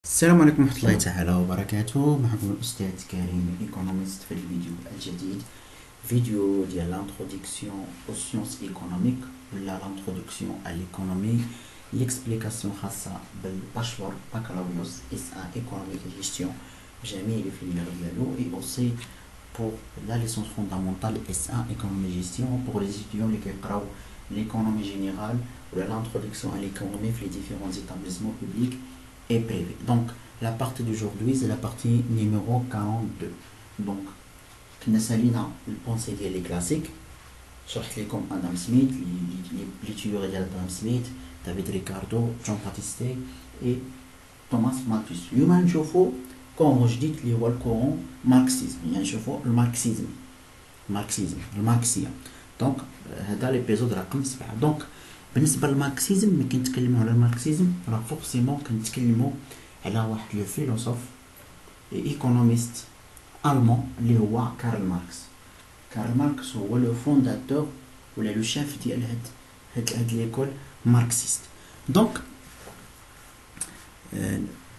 السلام عليكم ورحمة الله تعالى وبركاته. معكم الأستاذ كريم ايكونوميست في الفيديو الجديد، فيديو ديال l'introduction aux sciences économiques ولا l'introduction à l'économie، l'explication خاصة بالباشبور بكالوريوس SA économique et gestion بجميع les filières ديالو، et aussi pour la licence fondamentale SA économie et gestion pour les étudiants اللي كيقراو l'économie générale ولا l'introduction à l'économie في les différents établissements publics et privé. Donc la partie d'aujourd'hui c'est la partie numéro 42. Donc كنا سالينا البونسي ديال لي كلاسيك، شرحت لكم ادم سميث لي تيوري ديال ادم سميث، دافيد ريكاردو، جون باتيستي اي توماس مالثوس. اليوم نشوفوا كورون جديد اللي هو الكورون ماركسيزم، يعني نشوفوا الماركسيزم الماركسيه. دونك هذا ليبيزود رقم 7. دونك بالنسبه للماركسيزم ملي كنتكلموا على الماركسيزم راه فورسيمون كنتكلموا على واحد لو فيلوسوف ايكونوميست المون اللي هو كارل ماركس. كارل ماركس هو لو فونداتور ولا لو شيف ديال هاد ليكول ماركسيست. دونك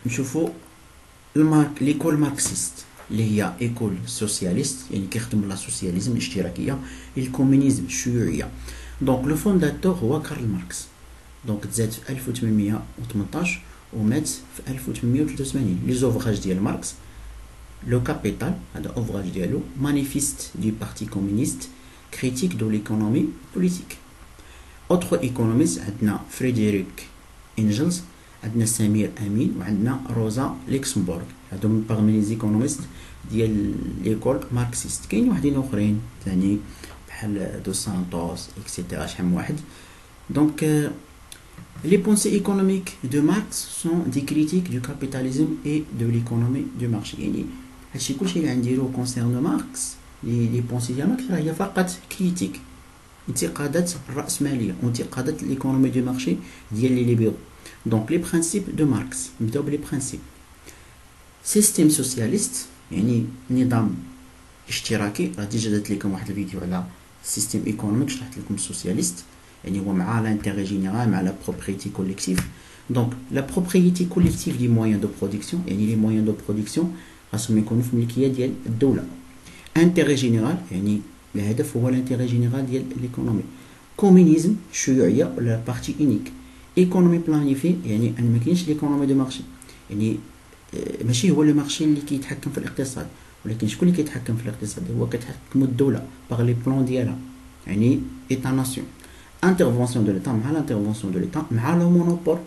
نشوفوا ليكول ماركسيست اللي هي ايكول سوسياليست، يعني كيخدم لا سوسياليزم الاشتراكيه، الكومونيزم الشيوعيه. دونك لو فونداتور هو كارل ماركس. دونك تزاد في 1818 ومات في 1883. لي زوفراج ديال ماركس: لو كابيتال، هذا اوفراج ديالو، مانيفيست دو بارتي كومونيست، كريتيك دو ليكونومي بوليتيك. اوتر ايكونوميست عندنا فريدريك انجلز، عندنا سمير امين، وعندنا روزا ليكسمبورغ. هادو من باغمي لي زيكونوميست ديال ليكول ماركسيست. كاين واحدين اخرين ثاني بحال دو سانتوس اكسيتيرا، شحال من واحد. دونك les pensées économiques de Marx sont des critiques du capitalisme et de l'économie du marché. يعني هادشي كلشي اللي غنديرو كونسيرن ماركس، لي بونسي ديال ماركس هي فقط كريتيك، انتقادات الرأسمالية وانتقادات ليكونومي دو مارشي ديال لي ليبرو. دونك لي برينسيپ دو ماركس، نبداو بلي برينسيپ. سيستيم سوسياليست يعني نظام اشتراكي، راه ديجا درت لكم واحد الفيديو على السيستيم ايكونوميك، شرحت لكم السوسياليست يعني هو مع لانتيغي جينيرال مع لا بروبريتي كوليكتيف. دونك لا بروبريتي كوليكتيف دي مويان دو برودكسيون، يعني لي مويان دو برودكسيون خاصهم يكونوا في الملكيه ديال الدوله. انتيغي جينيرال يعني الهدف هو الانتيغي جينيرال ديال ليكونومي. كومونيزم الشيوعيه ولا بارتي اونيك. ايكونومي بلانيفي يعني ان ما كاينش ليكونومي دو مارشي، يعني ماشي هو لو مارشي اللي كيتحكم في الاقتصاد، ولكن شكون اللي كيتحكم في الاقتصاد؟ هو كتحكم الدوله باغ لي بلان ديالها، يعني ايتا ناسيون. انترفونسيون دو ليتا، مع الانترفونسيون دو ليتا مع لو مونوبول،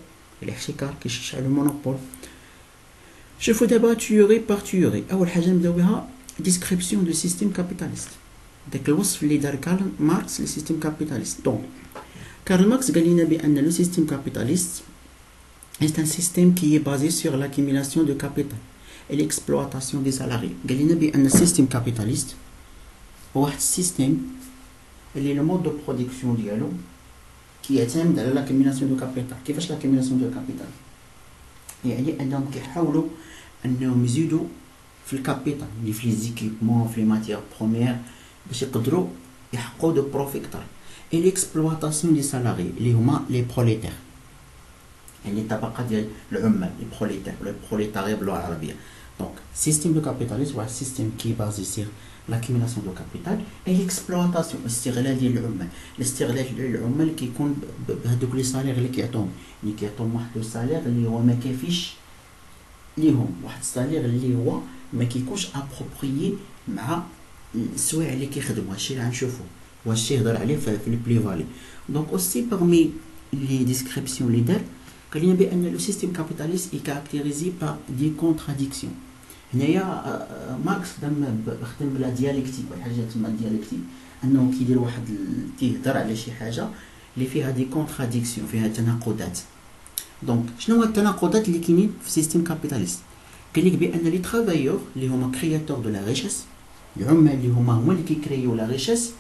الاحتكار كيشجع لو مونوبول. شوفوا دابا تيوري بار تيوري. اول حاجه نبداو بها ديسكريبسيون دو سيستيم كابيتاليست، داك الوصف اللي دار كارل ماركس للسيستيم كابيتاليست. دونك كارل ماركس قال لنا بان لو سيستيم كابيتاليست est un système qui est basé sur l'accumulation de capital et l'exploitation des salariés. قال لنا بان السيستيم كابيتاليست هو واحد السيستيم اللي لو مود دو برودكسيون ديالو كيعتمد على لاكيميلاسيون دو كابيتال. كيفاش لاكيميلاسيون دو كابيتال؟ يعني انهم كيحاولوا انهم يزيدوا في الكابيتال اللي في لي زيكيبمون، في لي ماتيير بروميير، باش يقدروا يحققوا دو بروفيت كتر. اي ليكسبلواتاسيون دي سالاري اللي هما لي بروليتير، يعني الطبقه ديال العمال، لي بروليتير ولا البروليتاريا باللغه العربيه. دونك سيستيم دو كابيتاليزم واحد السيستيم كي بازي سير l'accumulation de capital et l'exploitation، الاستغلال ديال العمال. الاستغلال ديال العمال كيكون بهذوك لي صالير اللي كيعطوهم، يعني كيعطوهم واحد لو صالير اللي هو ما كافيش ليهم، واحد الصالير اللي هو ما كيكونش ابروبريي مع السوايع اللي كيخدموا. هادشي اللي غنشوفوا وهادشي يهضر عليه في البلي فالي. دونك اوسي باغمي لي ديسكريبسيون اللي دار قال لنا بان لو سيستيم كابيتاليست اي كاركتيريزي بار دي كونتراديكسيون. هنايا ماركس خدم بلا ديالكتيك، واحد الحاجه تسمى ديالكتيك، انه كيدير واحد كيهضر على شي حاجه اللي فيها دي كونتراديكسيون، فيها تناقضات. دونك شنو هو التناقضات اللي كاينين في سيستيم كابيتاليست؟ قال لك بان لي ترافايور اللي هما كرياتور دو لا ريشيس، العمال اللي هما اللي كيكريو لا ريشيس،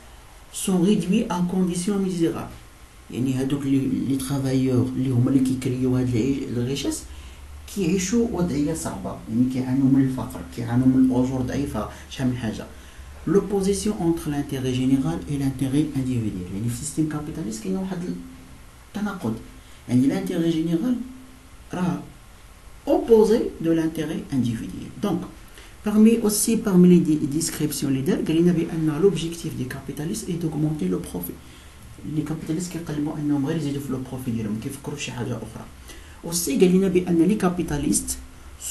سون ريدوي ان كونديسيون ميزيرابل. يعني هادوك لي ترافايور اللي هما اللي كيكريو هاد الريشيس كيعيشوا وضعيه صعبه، يعني كيعانوا من الفقر، كيعانوا من الاجور ضعيفه، شحال من حاجه. لوبوزيسيون انتر لانتيغي جينيرال اي لانتيغي انديفيديوال، يعني في السيستيم كابيتاليست كاين واحد التناقض. يعني لانتيغي جينيرال راه opposé de l'intérêt individuel. Donc, parmi les descriptions leaders, l'objectif des capitalistes est d'augmenter le profit. Les capitalistes كيقلبوا انهم غير يزيدوا في لو بروفي ديالهم كيفكروا في شي حاجه اخرى. aussi قال لنا بان les capitalistes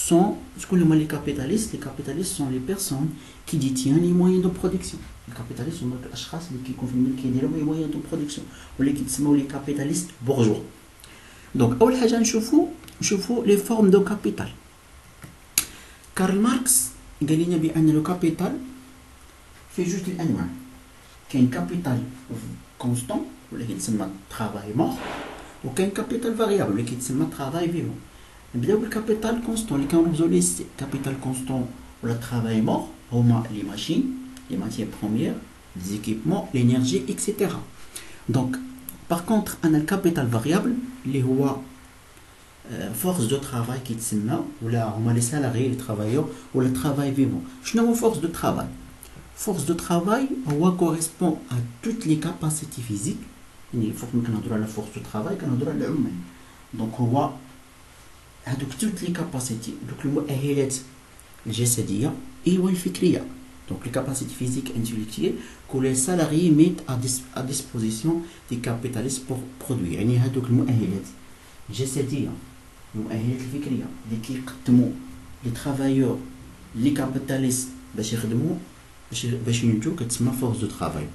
sont شكون هما les capitalistes sont les personnes qui détiennent les moyens de production. les capitalistes sont الاشخاص اللي كيكون في الملكيه ديالهم les moyens de production واللي كيتسموا les capitalistes bourgeois. donc اول حاجه نشوفوا les formes de capital. كارل ماركس قال لنا بان لو كابيتال في جوج الانواع. كاين كابيتال كونستون واللي كيتسمى ترافاي مور وكاين كابيتال فاريابل اللي كيتسمى ترافاي فيفون. نبداو بالكابيتال كونستون اللي كنرمزو ليه كابيتال كونستون ولا ترافاي مور هما لي ماشين لي ماتيير بروميير لي زيكيبمون لينيرجي اكسيتيرا. دونك باغ كونطخ انا الكابيتال فاريابل اللي هو فورس دو ترافاي كيتسمى ولا هما لي سالاري لي ترافايور ولا ترافاي فيفون. شنو هو فورس دو ترافاي؟ force de travail correspond à toutes les capacités physiques. Il faut que nous ayons la force de travail, que nous ayons l'humain. Donc, on voit toutes les capacités. Donc, le mot est الجسدية et الفكرية. Donc, les capacités physiques et intellectuelles que les salariés mettent à disposition des capitalistes pour produire. يعني هذوك المؤهلات الجسدية المؤهلات الفكرية اللي كيقدموا les travailleurs les capitalistes باش يخدموا باش ينتجوا كتسمى force de travail.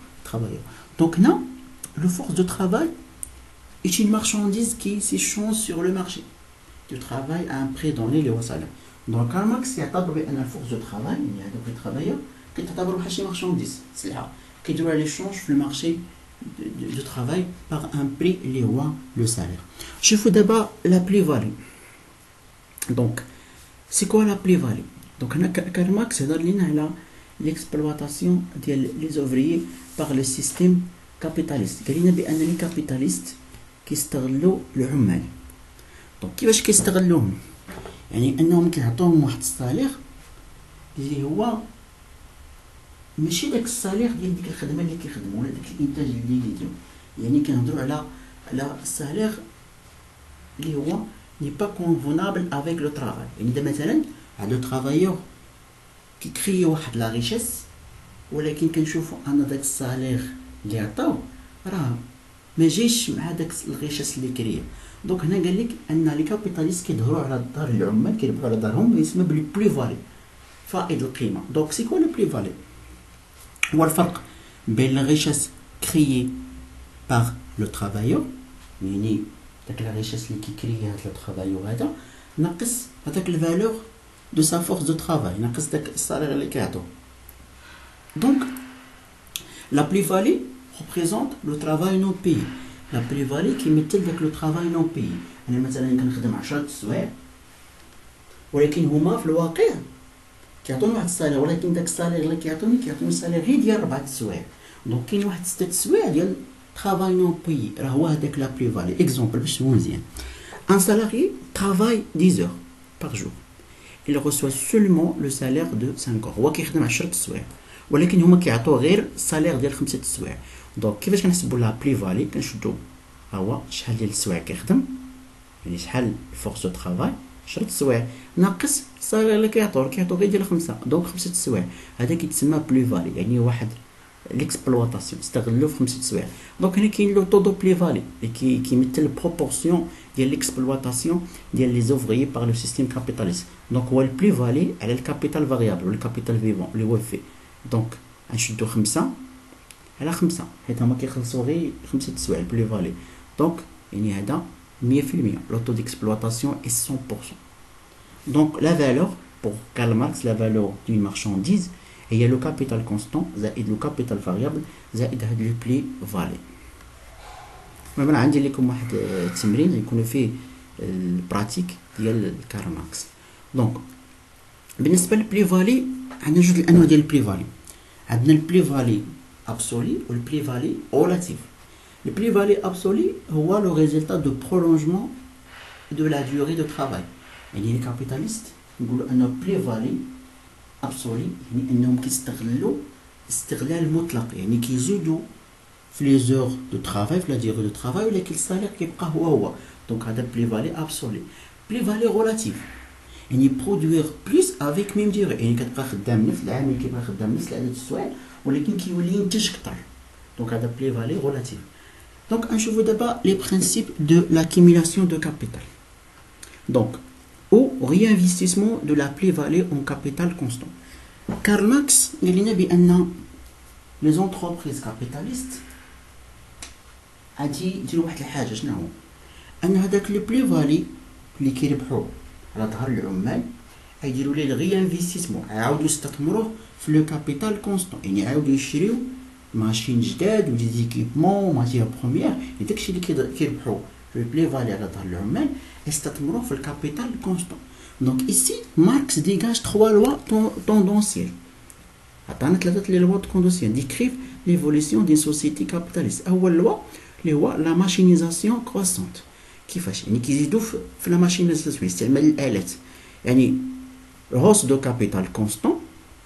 Donc là, le force de travail est une marchandise qui s'échange sur le marché du travail à un prix donné اللي هو salaire. Donc Karl Marx يعتبر بأن الفورس دو ترافاي يعني هذوك لي ترافايور كتعتبر بحال شي مارشانديز سلعة كيديروا على l'échange في المارشي دو ترافاي par un prix اللي هو le salaire. شوفوا دابا la plus-value. Donc c'est quoi la plus-value? Donc هنا Karl Marx هضر لنا على l'exploitation des ouvriers par le système capitaliste. قال لنا بأن لي كابيتاليست كيستغلوا العمال. دونك كيفاش كيستغلوهم؟ يعني انهم كيعطوهم واحد الصالير اللي هو ماشي داك الصالير ديال ديك الخدمه اللي كيخدموا ولا داك الانتاج اللي يديروا. يعني كنهضروا على الصالير اللي هو ني با كونفونابل افيك لو طرافاي. يعني دابا مثلا هاد لو طرافايور كيكريي واحد لا ريشيس ولكن كنشوفوا ان داك الصالير اللي عطاو راه ما جايش مع داك الريشيس اللي كريا. دونك هنا قال لك ان لي كابيتاليست كيظهروا على دار العمال كيربحوا على دارهم يسمى بلي بلي فالي فائض القيمه. دونك سي كوا لو بلي فالي؟ هو الفرق بين لا ريشيس كريي باغ لو طرافايور يعني داك لا ريشيس اللي كيكري هاد لو طرافايور هذا ناقص هذاك الفالور de sa force de travail, ناقص داك الصالير اللي كيعطو. Donc la plus-value représente le travail non payé. La plus-value كيمثل داك لو travail non payé. انا مثلا كنخدم 10 سوايع ولكن هما في الواقع كيعطوني واحد الصالير ولكن داك الصالير اللي كيعطوني الصالير غير ديال 4 سوايع. دونك كاين واحد 6 سوايع ديال travail non payé راه هو هذاك la plus-value. exemple باش تفهموا مزيان. Un salarié travaille 10 heures par jour. il reçoit seulement le salaire de 5 heures. هو كيخدم 10 سوايع ولكن هما كيعطوه غير الصالير ديال 5 سوايع. دونك كيفاش كنحسبوا لها بلي فالي؟ كنشدوا ها هو شحال ديال السوايع كيخدم يعني شحال الفورس دو طرافاي 10 سوايع ناقص الصالير اللي كيعطوه غير ديال 5 دونك 5 سوايع هذا كيتسمى بلي فالي يعني واحد ليكسبلوطاسيون استغلوا في 5 سوايع. دونك هنا كاين لو طو دو بلي فالي اللي كيمثل البروبورسيون ديال ليكسبلوطاسيون ديال لي زوفريي باغ لو سيستيم كابيتاليست. دونك هو البلي فالي على الكابيتال فاريابل ولا الكابيتال فيفون اللي هو في. دونك غنشدو 5 على 5 حيت هما كيخلصوا غير 5 سوايع البلي فالي. دونك يعني هذا 100% لو طو ديكسبلوطاسيون اي 100%. دونك لا فالور pour Karl Marx la valeur d'une marchandise هي لو كابيتال كونستون زائد لو كابيتال فاريابل زائد هاد لو بلي فالي. مثلا عندي لكم واحد التمرين يكون فيه البراتيك ديال كارل ماركس. دونك بالنسبه للبلي فالي عندنا جوج الانواع ديال البلي فالي. عندنا البلي فالي ابسولي والبلي فالي ريلاتيف. البلي فالي ابسولي هو لو ريزولتا دو برولونجمون دو لا ديوري دو طرافاي. يعني لي كابيتاليست نقولوا انه بلي فالي ابسولي يعني انهم كيستغلوا استغلال مطلق يعني كيزيدوا في لي زور دو طرافاي في لا ديوري دو طرافاي ولكن الصالير كيبقى هو. دونك هذا بلي فالي ابسولي. بلي فالي ريلاتيف يعني برودوير بلوس افيك ميم ديغي، يعني كتبقى خدام نفس العامل كيبقى خدام نفس العدد السوايع ولكن كيولي ينتج كثر. دونك هذا بلي فالي غولاتيف. دونك نشوفو دابا لي برينسيپ دو لاكيميلاسيون دو كابيتال. دونك او réinvestissement de la plus-value en capital constant. Karl Marx قال لنا بان لي زونتربريز كابيتاليست غادي يديروا واحد الحاجه، شنو هو؟ ان هذاك لي بلي فالي اللي كيربحوا على ظهر العمال غيديروا ليه الغيانفيستيسمون، عاودوا يستثمروه في لو كابيتال كونستون، يعني عاودوا يشريو ماشين جداد ودي زيكيبمون ماتيير بروميير، داكشي اللي كيربحوا في البلي فالي على ظهر العمال يستثمروه في الكابيتال كونستون. دونك ici Marx dégage 3 lois tendancielles. عطانا 3 لي lois tendancielles décrivent l'évolution d'une société capitaliste. اول لوا اللي هو لا ماشينيزاسيون كروسونت. كيفاش؟ يعني كيزيدوا في لا ماشينيزاسيون استعمال الالات، يعني هوس دو كابيتال كونستون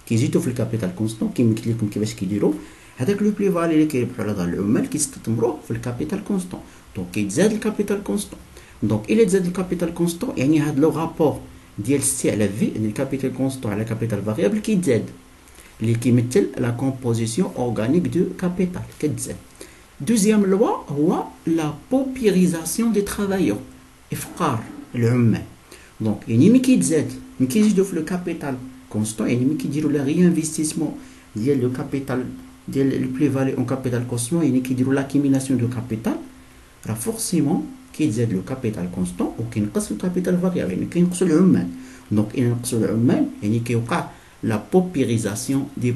كيزيدوا في الكابيتال كونستون. كيما قلت لكم كيفاش كيديروا هذاك لو بلي فالي اللي كيربحوا على ظهر العمال كيستثمروه في الكابيتال كونستون. دونك كيتزاد الكابيتال كونستون. دونك الا تزاد الكابيتال كونستون يعني هذا لو رابور ديال سي على في، يعني الكابيتال كونستون على كابيتال فاريابل كيتزاد، اللي كيمثل لا كومبوزيسيون اورغانيك دو كابيتال كتزاد. دوزيام لوا هو لا بوبيريزاسيون دي ترافايور، افقار العمال. دونك يعني ملي كيتزاد ملي كيزيدوا في لو كابيتال كونستون، يعني ملي كيديروا لا ريانفيستيسمون ديال لو كابيتال ديال لو بلي فالي اون كابيتال كونستون، يعني كيديروا لاكيميلاسيون دو كابيتال، راه فورسيمون كيتزاد لو كابيتال كونستون وكينقص لو كابيتال فاريابل، يعني كينقصوا العمال. دونك إلا نقصوا العمال يعني كيوقع لا بوبيريزاسيون دي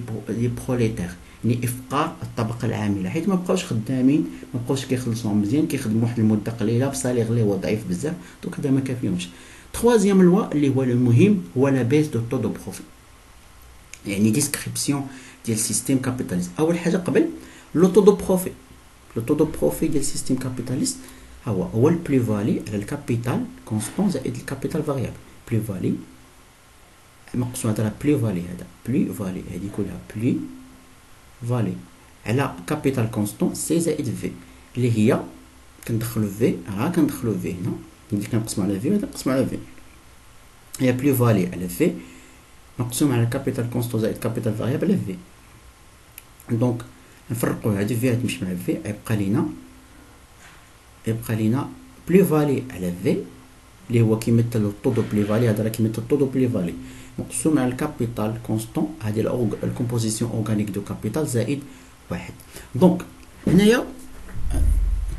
بروليتير، يعني افقار الطبقه العامله، حيت ما بقاوش خدامين، ما بقاوش كيخلصوا مزيان، كيخدموا واحد المده قليله بصالير اللي هو ضعيف بزاف. دونك هذا ما كافيهمش. تروازيام لوا اللي هو المهم هو لا بيس دو طو دو بروفيت، يعني ديسكريبسيون ديال سيستيم كابيتاليست. اول حاجه قبل لو طو دو بروفيت، لو طو دو بروفيت ديال سيستيم كابيتاليست هو البلي فالي على الكابيتال كونستون زائد الكابيتال فاريابل. بلي فالي مقسوم على بلي فالي، هذا بلي فالي هذه كلها بلي فالي على كابيتال كونستون سي زائد في، اللي هي كندخلو في كندخلو في هنا، ملي كنقسمو على في وهذا كنقسمو على في، هي بلي فالي على في مقسوم على كابيتال كونستون زائد كابيتال فاريابل على في. دونك نفرقو هذه في تمشي مع في، يبقى لينا بلي فالي على في اللي هو كيمثل الطو دو بلي فالي، هذا راه كيمثل الطو دو بلي فالي مقسوم على الكابيتال كونستون، هذه الكومبوزيسيون اورغانيك دو كابيتال زائد واحد. دونك هنايا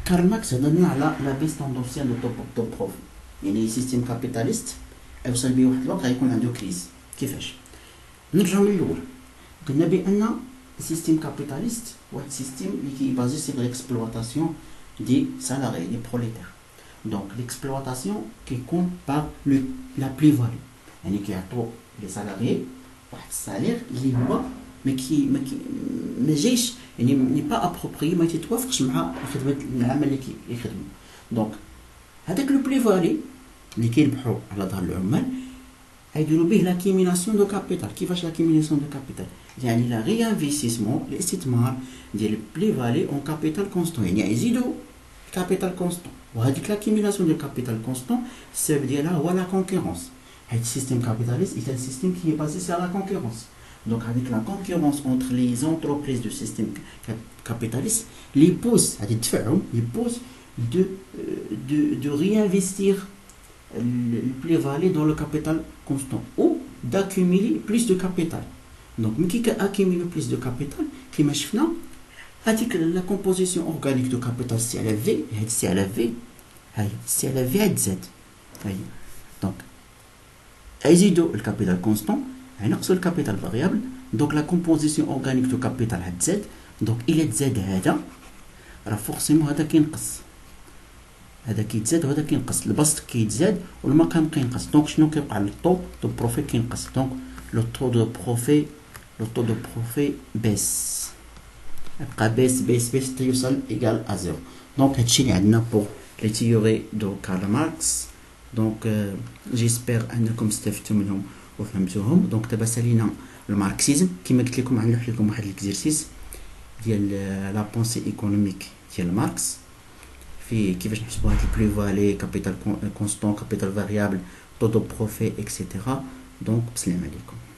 كارل ماركس هضر لنا على لا بيس توندونسيال دو بروفيت، يعني سيستيم كابيتاليست يوصل به واحد الوقت غيكون عنده كريز. كيفاش؟ نرجعو من الاول، قلنا بان سيستيم كابيتاليست واحد سيستيم اللي كيبازي سي ليكسبلواتاسيون دي سالاري دي بروليتير. دونك ليكسبلواتاسيون كيكون باغ لا بلي فالي، يعني كيعطيو لي سالاري واحد السالير اللي هو ما جايش، يعني ني با ابروبري، ما تيتوافقش مع خدمه العمل اللي كيخدموا. دونك هذاك لو بلي فالي اللي كيربحوا على ظهر العمال غيديروا به لاكيميلاسيون دو كابيتال. كيفاش لاكيميلاسيون دو كابيتال؟ يعني لا ريانفيستيسمون، الاستثمار ديال بلي فالي اون كابيتال كونستون، يعني يزيدوا كابيتال كونستون. وهذيك لاكيميلاسيون دو كابيتال كونستون السبب ديالها هو لا كونكورونس، حيت السيستيم كابيتاليست هو سيستيم كي بازي سي لا كونكورونس. دونك هذيك لا كونكورونس اونتر لي زونتربريز دو سيستيم كابيتاليست اللي بوس هذه تدفعهم يبوس de réinvestir le plus-value dans le capital constant ou d'accumuler plus de capital. Donc, qui accumule plus de capital, qui m'a dit que la composition organique de capital, si elle est V, si elle est V, si elle est V, Z. Donc, le capital constant, le capital variable, donc la composition organique de capital est Z, donc il est Z, alors forcément, il y a هذا كيتزاد وهذا كينقص، البسط كيتزاد والمقام كينقص. دونك شنو كيوقع؟ للطو دو بروفي كينقص، دونك لو طو دو بروفي بيس، يبقى بيس تيوصل ايكال ا زيرو. دونك هادشي اللي عندنا بوغ لي تيوري دو كارل ماركس. دونك جيسبر انكم استفدتوا منهم وفهمتوهم. دونك دابا سالينا الماركسيزم، كما قلت لكم غنلوح لكم واحد الاكزرسيس ديال لا بونسي ايكونوميك ديال ماركس في كيفاش نحسبوا هاد البلي فالي، كابيتال كونستون، كابيتال فاريابل. taux de profit, etc. Donc, salam alaikum.